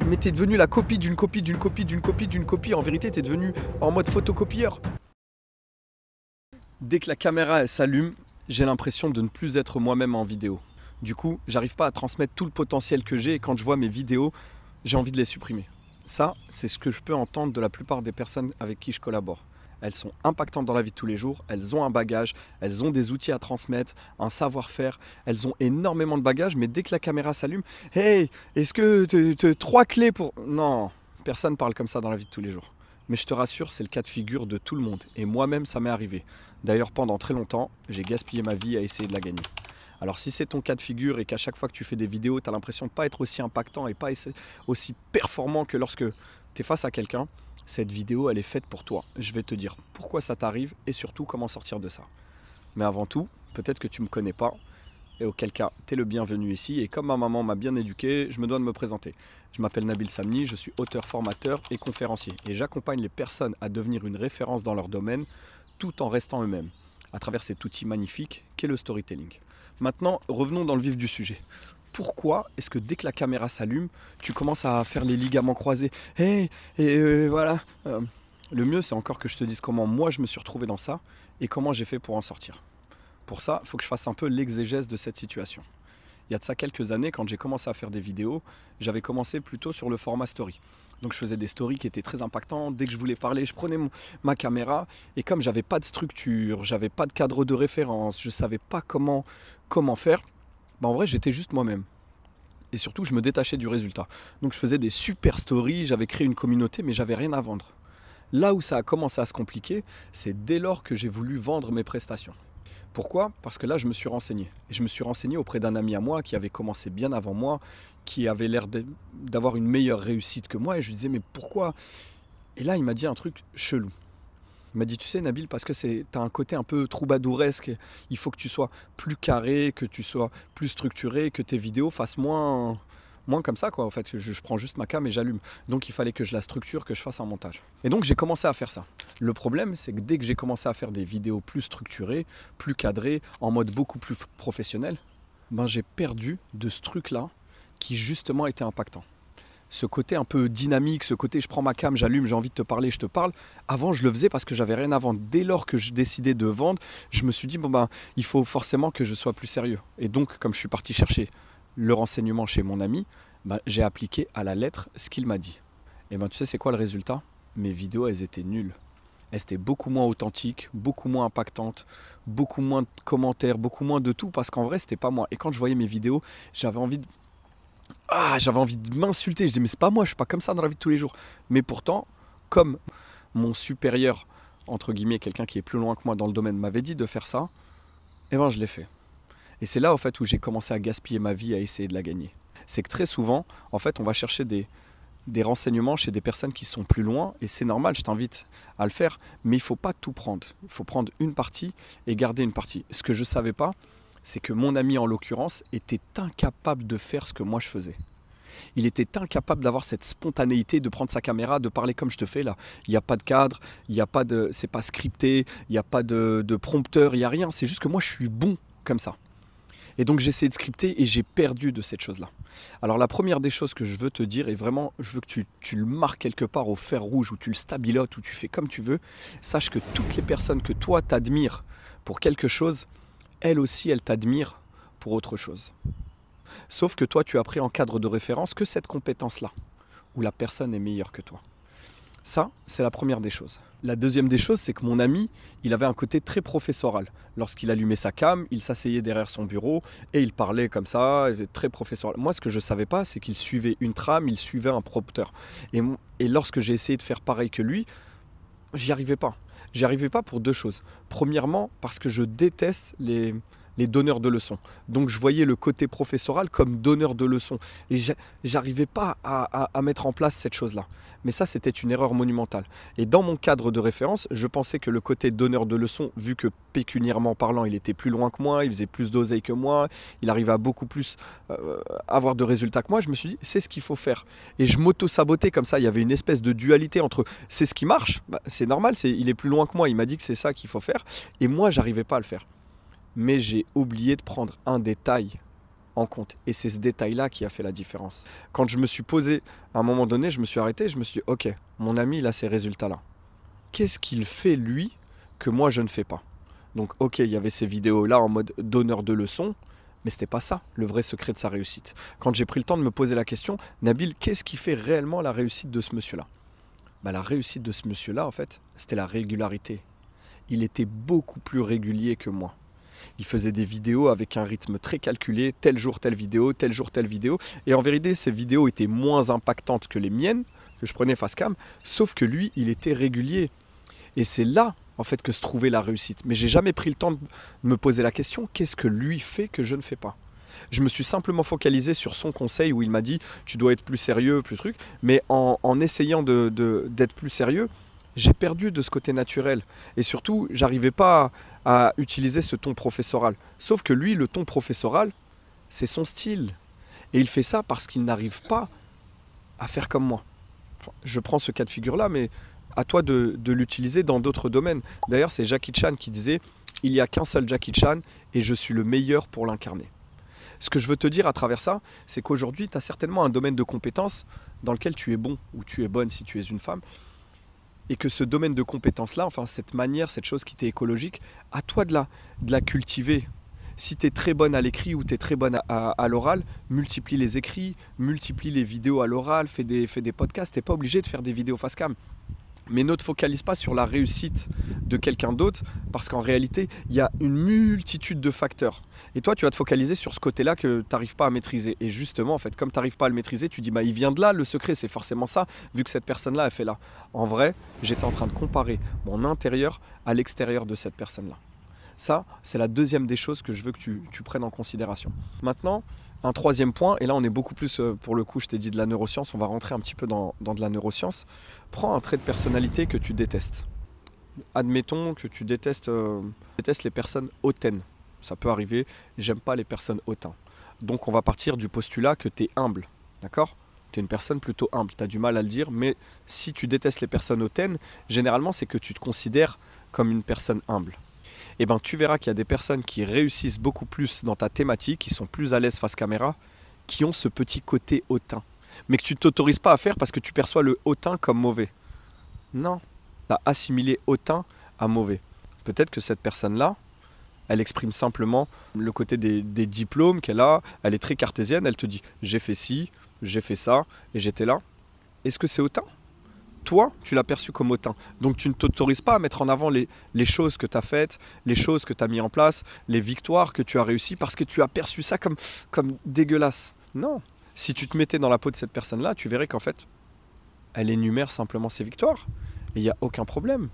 Mais t'es devenu la copie d'une copie d'une copie d'une copie d'une copie. En vérité, t'es devenu en mode photocopieur. Dès que la caméra elle s'allume, j'ai l'impression de ne plus être moi-même en vidéo. Du coup, j'arrive pas à transmettre tout le potentiel que j'ai et quand je vois mes vidéos, j'ai envie de les supprimer. Ça, c'est ce que je peux entendre de la plupart des personnes avec qui je collabore. Elles sont impactantes dans la vie de tous les jours, elles ont un bagage, elles ont des outils à transmettre, un savoir-faire, elles ont énormément de bagages, mais dès que la caméra s'allume, hey, est-ce que trois clés pour... Non, personne parle comme ça dans la vie de tous les jours. Mais je te rassure, c'est le cas de figure de tout le monde. Et moi-même, ça m'est arrivé. D'ailleurs, pendant très longtemps, j'ai gaspillé ma vie à essayer de la gagner. Alors si c'est ton cas de figure et qu'à chaque fois que tu fais des vidéos, tu as l'impression de ne pas être aussi impactant et pas aussi performant que lorsque tu es face à quelqu'un, cette vidéo, elle est faite pour toi. Je vais te dire pourquoi ça t'arrive et surtout comment sortir de ça. Mais avant tout, peut-être que tu ne me connais pas, et auquel cas, tu es le bienvenu ici. Et comme ma maman m'a bien éduqué, je me dois de me présenter. Je m'appelle Nabil Samni, je suis auteur, formateur et conférencier. Et j'accompagne les personnes à devenir une référence dans leur domaine, tout en restant eux-mêmes, à travers cet outil magnifique qu'est le storytelling. Maintenant, revenons dans le vif du sujet. Pourquoi est-ce que dès que la caméra s'allume, tu commences à faire les ligaments croisés? Hey, et voilà. Le mieux, c'est encore que je te dise comment moi je me suis retrouvé dans ça et comment j'ai fait pour en sortir. Pour ça, il faut que je fasse un peu l'exégèse de cette situation. Il y a de ça quelques années, quand j'ai commencé à faire des vidéos, j'avais commencé plutôt sur le format story. Donc je faisais des stories qui étaient très impactantes. Dès que je voulais parler, je prenais ma caméra. Et comme j'avais pas de structure, j'avais pas de cadre de référence, je savais pas comment faire, en vrai j'étais juste moi-même. Et surtout, je me détachais du résultat. Donc je faisais des super stories, j'avais créé une communauté, mais j'avais rien à vendre. Là où ça a commencé à se compliquer, c'est dès lors que j'ai voulu vendre mes prestations. Pourquoi? Parce que là, je me suis renseigné. Et je me suis renseigné auprès d'un ami à moi qui avait commencé bien avant moi, qui avait l'air d'avoir une meilleure réussite que moi. Et je lui disais, mais pourquoi? Et là, il m'a dit un truc chelou. Il m'a dit, tu sais, Nabil, parce que tu as un côté un peu troubadouresque. Il faut que tu sois plus carré, que tu sois plus structuré, que tes vidéos fassent moins comme ça, quoi. En fait, je prends juste ma cam et j'allume. Donc, il fallait que je la structure, que je fasse un montage. Et donc, j'ai commencé à faire ça. Le problème, c'est que dès que j'ai commencé à faire des vidéos plus structurées, plus cadrées, en mode beaucoup plus professionnel, j'ai perdu de ce truc-là qui, justement, était impactant. Ce côté un peu dynamique, ce côté je prends ma cam, j'allume, j'ai envie de te parler, je te parle. Avant, je le faisais parce que j'avais rien à vendre. Dès lors que je décidais de vendre, je me suis dit, il faut forcément que je sois plus sérieux. Et donc, comme je suis parti chercher le renseignement chez mon ami, j'ai appliqué à la lettre ce qu'il m'a dit. Et tu sais, c'est quoi le résultat? Mes vidéos, elles étaient nulles. Elles étaient beaucoup moins authentiques, beaucoup moins impactantes, beaucoup moins de commentaires, beaucoup moins de tout, parce qu'en vrai, c'était pas moi. Et quand je voyais mes vidéos, j'avais envie de m'insulter. Je disais, mais c'est pas moi, je suis pas comme ça dans la vie de tous les jours. Mais pourtant, comme mon supérieur, entre guillemets, quelqu'un qui est plus loin que moi dans le domaine, m'avait dit de faire ça, je l'ai fait. Et c'est là, en fait, où j'ai commencé à gaspiller ma vie à essayer de la gagner. C'est que très souvent, en fait, on va chercher des renseignements chez des personnes qui sont plus loin, et c'est normal, je t'invite à le faire, mais il ne faut pas tout prendre. Il faut prendre une partie et garder une partie. Ce que je ne savais pas, c'est que mon ami, en l'occurrence, était incapable de faire ce que moi je faisais. Il était incapable d'avoir cette spontanéité de prendre sa caméra, de parler comme je te fais là. Il n'y a pas de cadre, c'est pas scripté, il n'y a pas de prompteur, il n'y a rien. C'est juste que moi je suis bon comme ça. Et donc j'ai essayé de scripter et j'ai perdu de cette chose-là. Alors la première des choses que je veux te dire, et vraiment je veux que tu le marques quelque part au fer rouge, ou tu le stabilotes, ou tu fais comme tu veux, sache que toutes les personnes que toi t'admires pour quelque chose, elles aussi elles t'admirent pour autre chose. Sauf que toi tu as pris en cadre de référence que cette compétence-là, où la personne est meilleure que toi. Ça, c'est la première des choses. La deuxième des choses, c'est que mon ami, il avait un côté très professoral. Lorsqu'il allumait sa cam, il s'asseyait derrière son bureau et il parlait comme ça, très professoral. Moi, ce que je ne savais pas, c'est qu'il suivait une trame, il suivait un prompteur. Et lorsque j'ai essayé de faire pareil que lui, j'y arrivais pas. J'y arrivais pas pour deux choses. Premièrement, parce que je déteste les donneurs de leçons. Donc je voyais le côté professoral comme donneur de leçons. Et j'arrivais pas à mettre en place cette chose-là. Mais ça, c'était une erreur monumentale. Et dans mon cadre de référence, je pensais que le côté donneur de leçons, vu que pécuniairement parlant, il était plus loin que moi, il faisait plus d'oseille que moi, il arrivait à beaucoup plus avoir de résultats que moi, je me suis dit, c'est ce qu'il faut faire. Et je m'auto-sabotais comme ça. Il y avait une espèce de dualité entre c'est ce qui marche, c'est normal, il est plus loin que moi, il m'a dit que c'est ça qu'il faut faire. Et moi, j'arrivais pas à le faire. Mais j'ai oublié de prendre un détail en compte. Et c'est ce détail-là qui a fait la différence. Quand je me suis posé, à un moment donné, je me suis arrêté, je me suis dit, ok, mon ami, il a ces résultats-là. Qu'est-ce qu'il fait, lui, que moi, je ne fais pas? Donc, ok, il y avait ces vidéos-là en mode donneur de leçons, mais ce n'était pas ça, le vrai secret de sa réussite. Quand j'ai pris le temps de me poser la question, Nabil, qu'est-ce qui fait réellement la réussite de ce monsieur-là? La réussite de ce monsieur-là, en fait, c'était la régularité. Il était beaucoup plus régulier que moi. Il faisait des vidéos avec un rythme très calculé, tel jour telle vidéo, tel jour telle vidéo. Et en vérité, ces vidéos étaient moins impactantes que les miennes, que je prenais face cam, sauf que lui, il était régulier. Et c'est là, en fait, que se trouvait la réussite. Mais j'ai jamais pris le temps de me poser la question, qu'est-ce que lui fait que je ne fais pas? Je me suis simplement focalisé sur son conseil où il m'a dit, tu dois être plus sérieux, plus truc. Mais en essayant d'être plus sérieux, j'ai perdu de ce côté naturel. Et surtout, j'arrivais pas à utiliser ce ton professoral. Sauf que lui, le ton professoral, c'est son style. Et il fait ça parce qu'il n'arrive pas à faire comme moi. Enfin, je prends ce cas de figure-là, mais à toi de l'utiliser dans d'autres domaines. D'ailleurs, c'est Jackie Chan qui disait « Il n'y a qu'un seul Jackie Chan et je suis le meilleur pour l'incarner ». Ce que je veux te dire à travers ça, c'est qu'aujourd'hui, tu as certainement un domaine de compétences dans lequel tu es bon ou tu es bonne si tu es une femme. Et que ce domaine de compétences-là, enfin cette manière, cette chose qui t'est écologique, à toi de la cultiver. Si tu es très bonne à l'écrit ou tu es très bonne à l'oral, multiplie les écrits, multiplie les vidéos à l'oral, fais des podcasts. Tu n'es pas obligé de faire des vidéos face cam. Mais ne te focalise pas sur la réussite de quelqu'un d'autre parce qu'en réalité, il y a une multitude de facteurs. Et toi, tu vas te focaliser sur ce côté-là que tu n'arrives pas à maîtriser. Et justement, en fait, comme tu n'arrives pas à le maîtriser, tu dis, il vient de là, le secret, c'est forcément ça, vu que cette personne-là, elle fait là. En vrai, j'étais en train de comparer mon intérieur à l'extérieur de cette personne-là. Ça, c'est la deuxième des choses que je veux que tu prennes en considération. Maintenant, un troisième point, et là on est beaucoup plus, pour le coup, je t'ai dit de la neuroscience, on va rentrer un petit peu dans de la neuroscience. Prends un trait de personnalité que tu détestes. Admettons que tu détestes les personnes hautaines. Ça peut arriver, j'aime pas les personnes hautaines. Donc on va partir du postulat que tu es humble, d'accord? Tu es une personne plutôt humble, tu as du mal à le dire, mais si tu détestes les personnes hautaines, généralement c'est que tu te considères comme une personne humble. Et ben tu verras qu'il y a des personnes qui réussissent beaucoup plus dans ta thématique, qui sont plus à l'aise face caméra, qui ont ce petit côté hautain. Mais que tu ne t'autorises pas à faire parce que tu perçois le hautain comme mauvais. Non, tu as assimilé hautain à mauvais. Peut-être que cette personne-là, elle exprime simplement le côté des diplômes qu'elle a, elle est très cartésienne, elle te dit j'ai fait ci, j'ai fait ça et j'étais là. Est-ce que c'est hautain ? Toi, tu l'as perçu comme hautain. Donc tu ne t'autorises pas à mettre en avant les choses que tu as faites, les choses que tu as mis en place, les victoires que tu as réussies parce que tu as perçu ça comme dégueulasse. Non. Si tu te mettais dans la peau de cette personne-là, tu verrais qu'en fait, elle énumère simplement ses victoires. Et il n'y a aucun problème.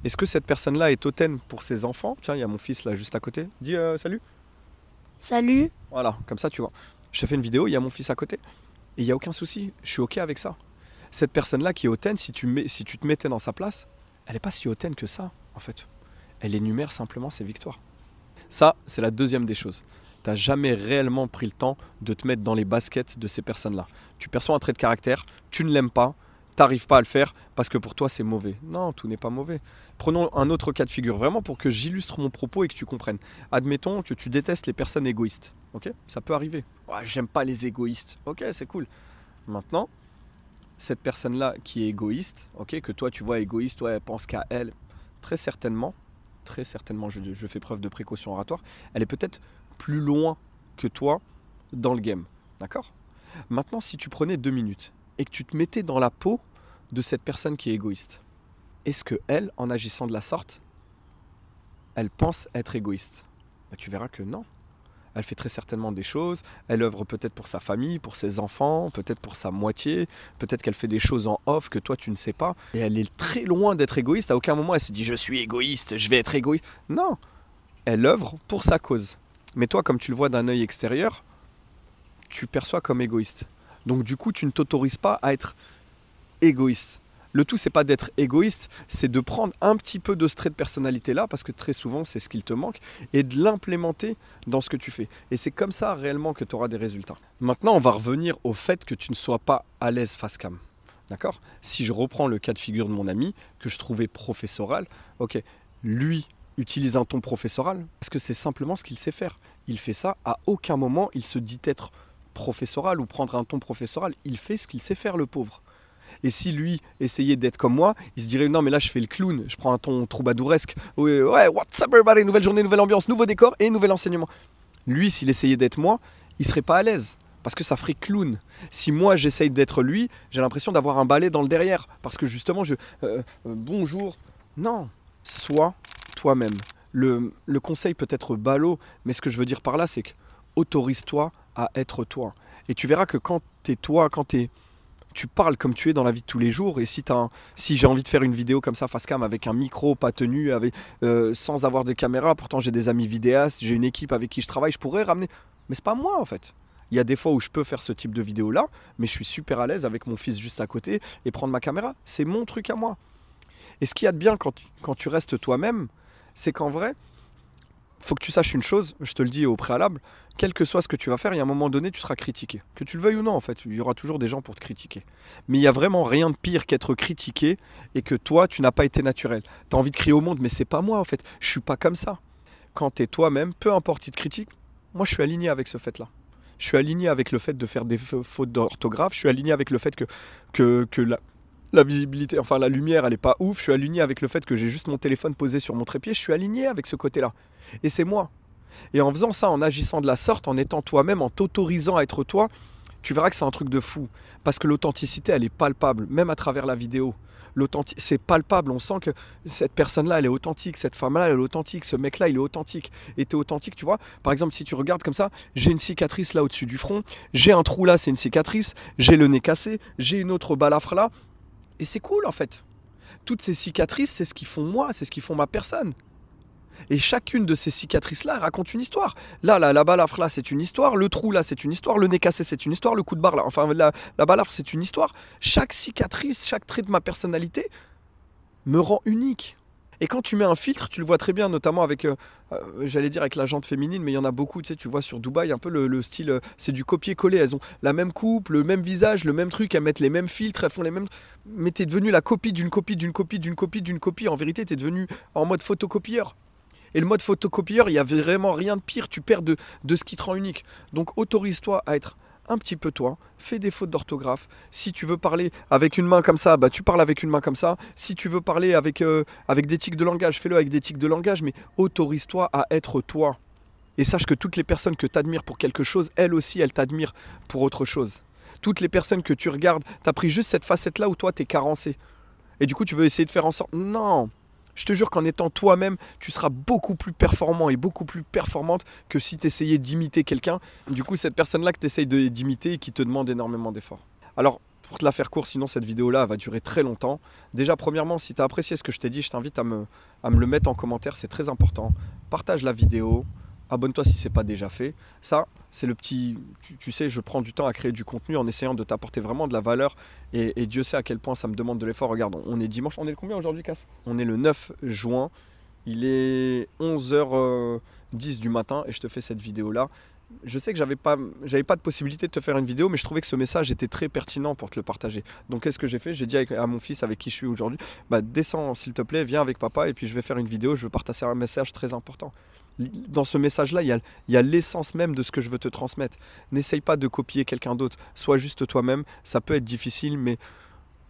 Est-ce que cette personne-là est hautaine pour ses enfants? Tiens, il y a mon fils là juste à côté. Dis salut. Salut. Voilà, comme ça tu vois. Je te fais une vidéo, il y a mon fils à côté. Et il n'y a aucun souci, je suis OK avec ça. Cette personne-là qui est hautaine, si tu te mettais dans sa place, elle n'est pas si hautaine que ça, en fait. Elle énumère simplement ses victoires. Ça, c'est la deuxième des choses. Tu n'as jamais réellement pris le temps de te mettre dans les baskets de ces personnes-là. Tu perçois un trait de caractère, tu ne l'aimes pas, tu n'arrives pas à le faire parce que pour toi, c'est mauvais. Non, tout n'est pas mauvais. Prenons un autre cas de figure, vraiment pour que j'illustre mon propos et que tu comprennes. Admettons que tu détestes les personnes égoïstes. Ok, ça peut arriver. Ouais, j'aime pas les égoïstes. Ok, c'est cool. Maintenant, cette personne-là qui est égoïste, ok, que toi tu vois égoïste, ouais, elle pense qu'à elle, très certainement, je fais preuve de précaution oratoire, elle est peut-être plus loin que toi dans le game, d'accord? Maintenant, si tu prenais 2 minutes et que tu te mettais dans la peau de cette personne qui est égoïste, est-ce que elle, en agissant de la sorte, elle pense être égoïste? Tu verras que non. Elle fait très certainement des choses, elle œuvre peut-être pour sa famille, pour ses enfants, peut-être pour sa moitié, peut-être qu'elle fait des choses en off que toi tu ne sais pas. Et elle est très loin d'être égoïste, à aucun moment elle se dit je suis égoïste, je vais être égoïste. Non, elle œuvre pour sa cause. Mais toi, comme tu le vois d'un œil extérieur, tu perçois comme égoïste. Donc du coup, tu ne t'autorises pas à être égoïste. Le tout, c'est pas d'être égoïste, c'est de prendre un petit peu de ce trait de personnalité-là, parce que très souvent, c'est ce qu'il te manque, et de l'implémenter dans ce que tu fais. Et c'est comme ça réellement que tu auras des résultats. Maintenant, on va revenir au fait que tu ne sois pas à l'aise face cam. D'accord? Si je reprends le cas de figure de mon ami, que je trouvais professoral, ok, lui utilise un ton professoral, parce que c'est simplement ce qu'il sait faire. il fait ça, à aucun moment il se dit être professoral ou prendre un ton professoral. Il fait ce qu'il sait faire, le pauvre. Et si lui essayait d'être comme moi, il se dirait non mais là je fais le clown, je prends un ton troubadouresque. Ouais, what's up everybody, nouvelle journée, nouvelle ambiance, nouveau décor et nouvel enseignement. Lui, s'il essayait d'être moi, il serait pas à l'aise. Parce que ça ferait clown. Si moi j'essaye d'être lui, j'ai l'impression d'avoir un balai dans le derrière. Parce que justement, bonjour. Non, sois toi-même. Le conseil peut être ballot, mais ce que je veux dire par là, c'est que autorise-toi à être toi. Et tu verras que quand t'es toi, tu parles comme tu es dans la vie de tous les jours. Et si j'ai envie de faire une vidéo comme ça, face cam, avec un micro, pas tenu, sans avoir de caméra, pourtant j'ai des amis vidéastes, j'ai une équipe avec qui je travaille, je pourrais ramener. Mais c'est pas moi en fait. Il y a des fois où je peux faire ce type de vidéo là, mais je suis super à l'aise avec mon fils juste à côté et prendre ma caméra. C'est mon truc à moi. Et ce qu'il y a de bien quand tu restes toi-même, c'est qu'en vrai, faut que tu saches une chose, je te le dis au préalable, quel que soit ce que tu vas faire, il y a un moment donné, tu seras critiqué. Que tu le veuilles ou non, en fait, il y aura toujours des gens pour te critiquer. Mais il n'y a vraiment rien de pire qu'être critiqué et que toi, tu n'as pas été naturel. Tu as envie de crier au monde, mais c'est pas moi, en fait. Je suis pas comme ça. Quand tu es toi-même, peu importe qui te critique, moi, je suis aligné avec ce fait-là. Je suis aligné avec le fait de faire des fautes d'orthographe. Je suis aligné avec le fait que la visibilité, enfin la lumière, elle est pas ouf. Je suis aligné avec le fait que j'ai juste mon téléphone posé sur mon trépied. Je suis aligné avec ce côté-là. Et c'est moi. Et en faisant ça, en agissant de la sorte, en étant toi-même, en t'autorisant à être toi, tu verras que c'est un truc de fou. Parce que l'authenticité, elle est palpable, même à travers la vidéo. C'est palpable, on sent que cette personne-là, elle est authentique, cette femme-là, elle est authentique, ce mec-là, il est authentique. Et t'es authentique, tu vois. Par exemple, si tu regardes comme ça, j'ai une cicatrice là au-dessus du front, j'ai un trou là, c'est une cicatrice, j'ai le nez cassé, j'ai une autre balafre là. Et c'est cool en fait. Toutes ces cicatrices, c'est ce qui font moi, c'est ce qui font ma personne. Et chacune de ces cicatrices-là raconte une histoire. Là, la balafre, là, c'est une histoire. Le trou, là, c'est une histoire. Le nez cassé, c'est une histoire. Le coup de barre, là, enfin, la balafre, c'est une histoire. Chaque cicatrice, chaque trait de ma personnalité me rend unique. Et quand tu mets un filtre, tu le vois très bien, notamment avec, j'allais dire avec la jante féminine, mais il y en a beaucoup, tu sais, tu vois sur Dubaï, un peu le style, c'est du copier-coller. Elles ont la même coupe, le même visage, le même truc, elles mettent les mêmes filtres, elles font les mêmes... Mais t'es devenu la copie d'une copie, d'une copie, d'une copie, d'une copie. En vérité, t'es devenu en mode photocopieur. Et le mode photocopieur, il n'y a vraiment rien de pire, tu perds de ce qui te rend unique. Donc autorise-toi à être un petit peu toi, fais des fautes d'orthographe. Si tu veux parler avec une main comme ça, bah tu parles avec une main comme ça. Si tu veux parler avec des tics de langage, fais-le avec des tics de langage, mais autorise-toi à être toi. Et sache que toutes les personnes que tu admires pour quelque chose, elles aussi, elles t'admirent pour autre chose. Toutes les personnes que tu regardes, tu as pris juste cette facette-là où toi, tu es carencé. Et du coup, tu veux essayer de faire en sorte... Non! Je te jure qu'en étant toi-même, tu seras beaucoup plus performant et beaucoup plus performante que si tu essayais d'imiter quelqu'un. Du coup, cette personne-là que tu essayes d'imiter et qui te demande énormément d'efforts. Alors, pour te la faire court, sinon cette vidéo-là va durer très longtemps. Déjà, premièrement, si tu as apprécié ce que je t'ai dit, je t'invite à me le mettre en commentaire, c'est très important. Partage la vidéo. Abonne-toi si ce n'est pas déjà fait. Ça, c'est le petit... Tu sais, je prends du temps à créer du contenu en essayant de t'apporter vraiment de la valeur. Et Dieu sait à quel point ça me demande de l'effort. Regarde, on est dimanche. On est le combien aujourd'hui, Cass? On est le 9 juin. Il est 11h10 du matin et je te fais cette vidéo-là. Je sais que j'avais pas de possibilité de te faire une vidéo, mais je trouvais que ce message était très pertinent pour te le partager. Donc qu'est-ce que j'ai fait? J'ai dit à mon fils avec qui je suis aujourd'hui, bah, descends s'il te plaît, viens avec papa et puis je vais faire une vidéo, je veux partager un message très important. Dans ce message-là, il y a l'essence même de ce que je veux te transmettre. N'essaye pas de copier quelqu'un d'autre, sois juste toi-même. Ça peut être difficile, mais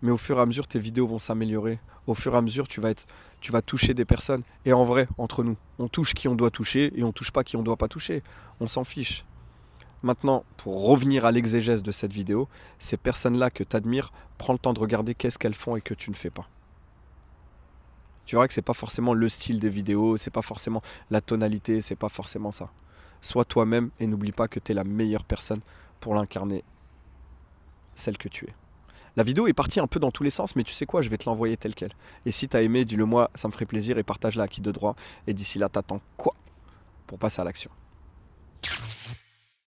au fur et à mesure, tes vidéos vont s'améliorer. Au fur et à mesure, tu vas toucher des personnes. Et en vrai, entre nous, on touche qui on doit toucher et on touche pas qui on doit pas toucher. On s'en fiche. Maintenant, pour revenir à l'exégèse de cette vidéo, ces personnes-là que tu admires, prends le temps de regarder qu'est-ce qu'elles font et que tu ne fais pas. Tu verras que c'est pas forcément le style des vidéos, c'est pas forcément la tonalité, c'est pas forcément ça. Sois toi-même et n'oublie pas que tu es la meilleure personne pour l'incarner, celle que tu es. La vidéo est partie un peu dans tous les sens, mais tu sais quoi, je vais te l'envoyer telle quelle. Et si tu as aimé, dis-le moi, ça me ferait plaisir et partage-la à qui de droit. Et d'ici là, t'attends quoi pour passer à l'action?